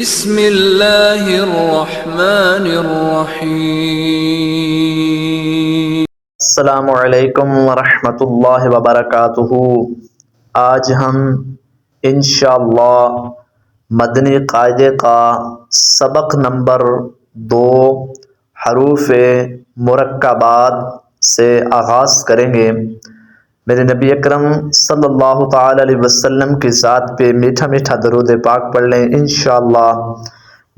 بسم اللہ الرحمن الرحیم۔ السلام علیکم ورحمۃ اللہ وبرکاتہ۔ آج ہم انشاءاللہ مدنی قاعدے کا سبق نمبر 2 حروف مرکبات سے آغاز کریں گے۔ میرے نبی اکرم صلی اللہ تعالی علیہ وسلم کی ذات پہ میٹھا میٹھا درود پاک پڑھ لیں، انشاءاللہ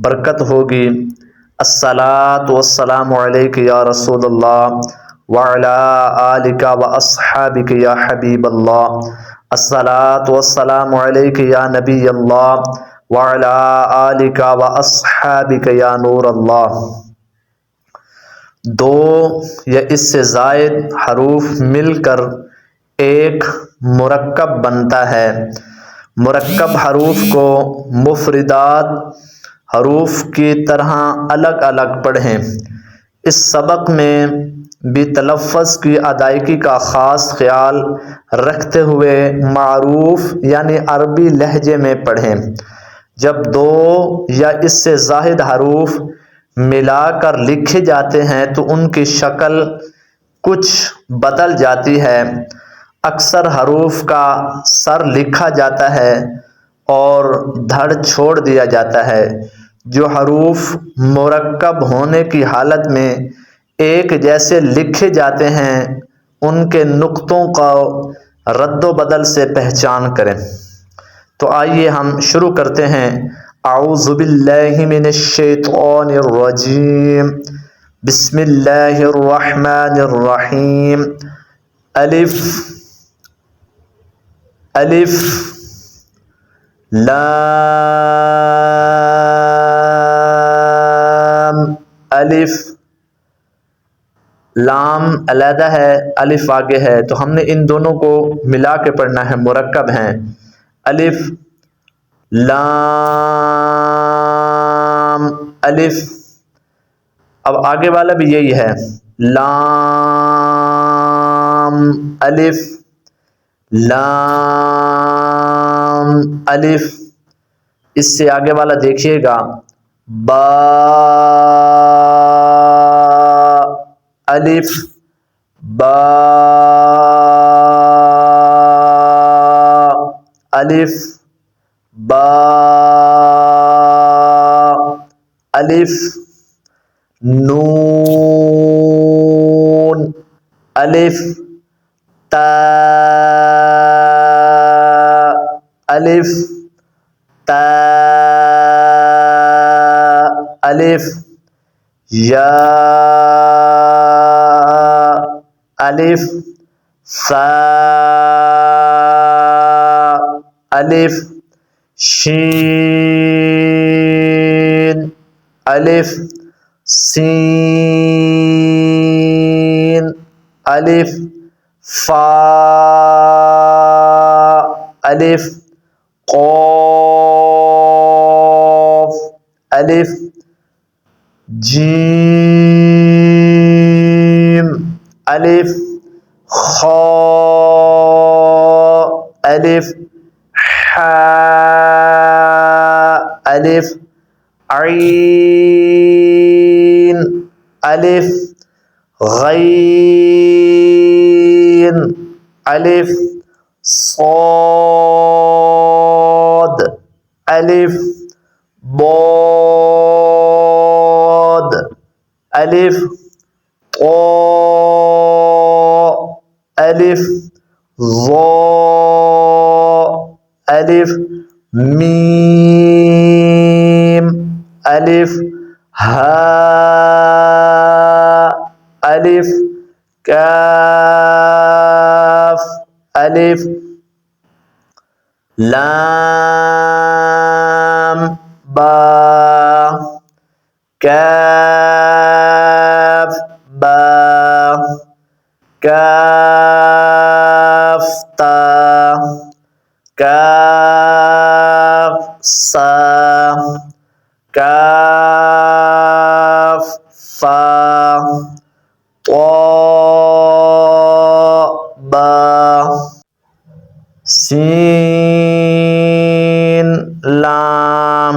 برکت ہوگی۔ الصلاۃ والسلام علیک یا رسول اللہ وعلی آلک واصحابک یا حبیب اللہ۔ الصلاۃ والسلام علیک یا نبی اللہ وعلی آلک واصحابک یا نور اللہ۔ 2 یا اس سے زائد حروف مل کر ایک مرکب بنتا ہے۔ مرکب حروف کو مفردات حروف کی طرح الگ الگ پڑھیں۔ اس سبق میں بھی تلفظ کی ادائیگی کا خاص خیال رکھتے ہوئے معروف یعنی عربی لہجے میں پڑھیں۔ جب 2 یا اس سے زائد حروف ملا کر لکھے جاتے ہیں تو ان کی شکل کچھ بدل جاتی ہے۔ اکثر حروف کا سر لکھا جاتا ہے اور دھڑ چھوڑ دیا جاتا ہے۔ جو حروف مرکب ہونے کی حالت میں ایک جیسے لکھے جاتے ہیں ان کے نقطوں کو رد و بدل سے پہچان کریں۔ تو آئیے ہم شروع کرتے ہیں۔ اعوذ باللہ من الشیطان الرجیم، بسم اللہ الرحمن الرحیم۔ الف الف لام الف۔ لام علیحدہ ہے، الف آگے ہے، تو ہم نے ان دونوں کو ملا کے پڑھنا ہے، مرکب ہیں۔ الف لام الف۔ اب آگے والا بھی یہی ہے، لام الف لام الف۔ اس سے آگے والا دیکھیے گا، با الف با الف با الف۔ نون الف تا الف تا الف۔ یا الف سا الف۔ شین الف سین الف۔ فا الف قاف الف۔ جیم الف خا الف حاء الف۔ عین الف غین الف۔ صاد الف ضاد الف طاء الف ظاء الف۔ میم الف ہاء الف کاف الف۔ لام با کاف با کاف تا کاف سا کاف فا طاء با۔ سین لام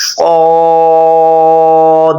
صاد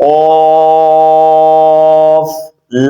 قاف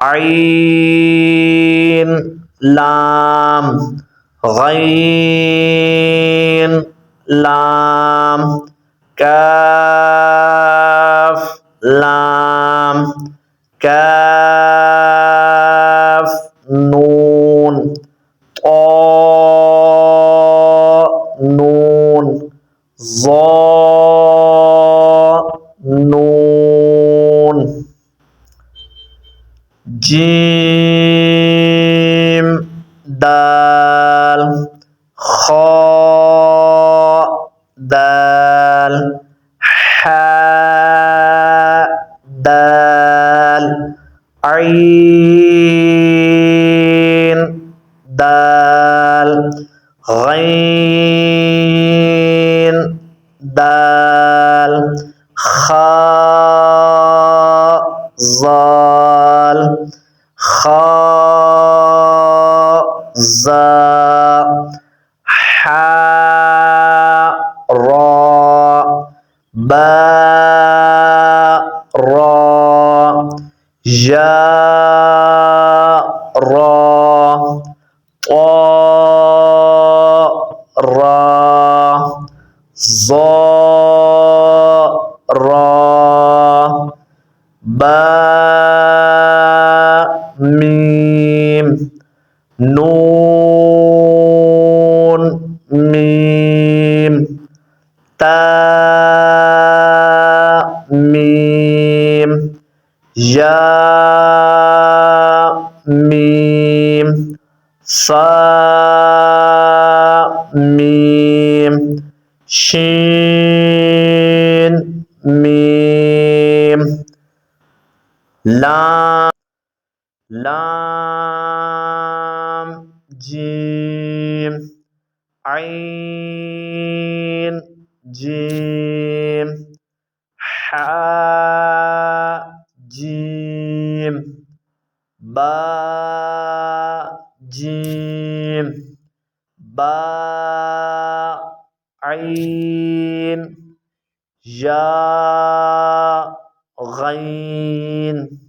عين لام غين لام كاف لام كاف نون طاء نون ظاء نون جيم دال خاء دال حاء دال عين دال غين دال خاء ظال خاء زاء حاء راء باء راء جاء راء طاء راء ظاء راء باء ميم نون ميم تاء ميم ياء ميم صاء ميم شين ميم لام لام جيم عين جيم حاء جيم باء جيم باء عين ياء غين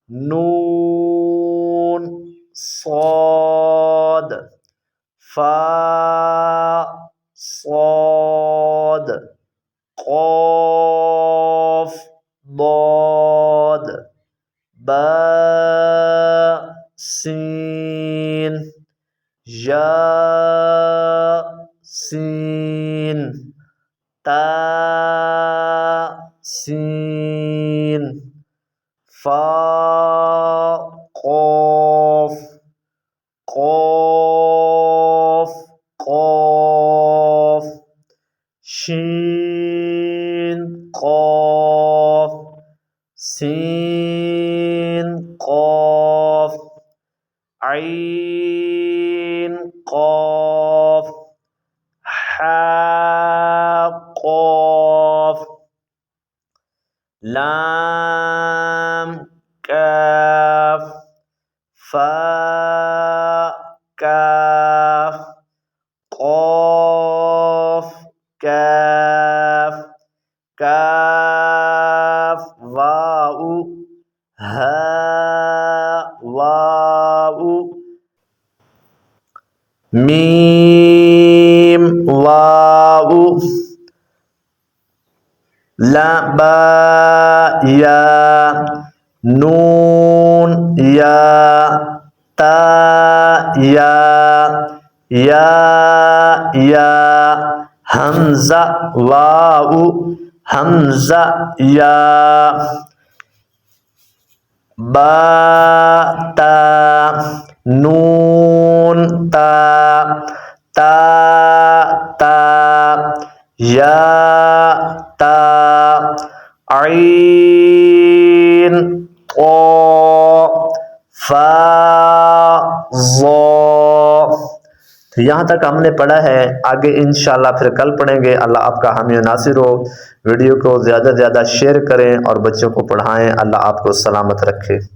نون صاد فاء صاد قاف ضاد باء سين جاء سين تاء سين فاء قاف قاف قاف شين قاف سين قاف عين قاف حاء قاف لام كاف فاء كاف قاف كاف كاف واو هاء واو ميم واو لا باء يا نون يا تا يا همزة واو همزة يا با تا نون تا يا تا عين طا فا ظا یہاں تک ہم نے پڑھا ہے، آگے انشاءاللہ پھر کل پڑھیں گے۔ اللہ آپ کا حامی و ناصر ہو۔ ویڈیو کو زیادہ سے زیادہ شیئر کریں اور بچوں کو پڑھائیں۔ اللہ آپ کو سلامت رکھے۔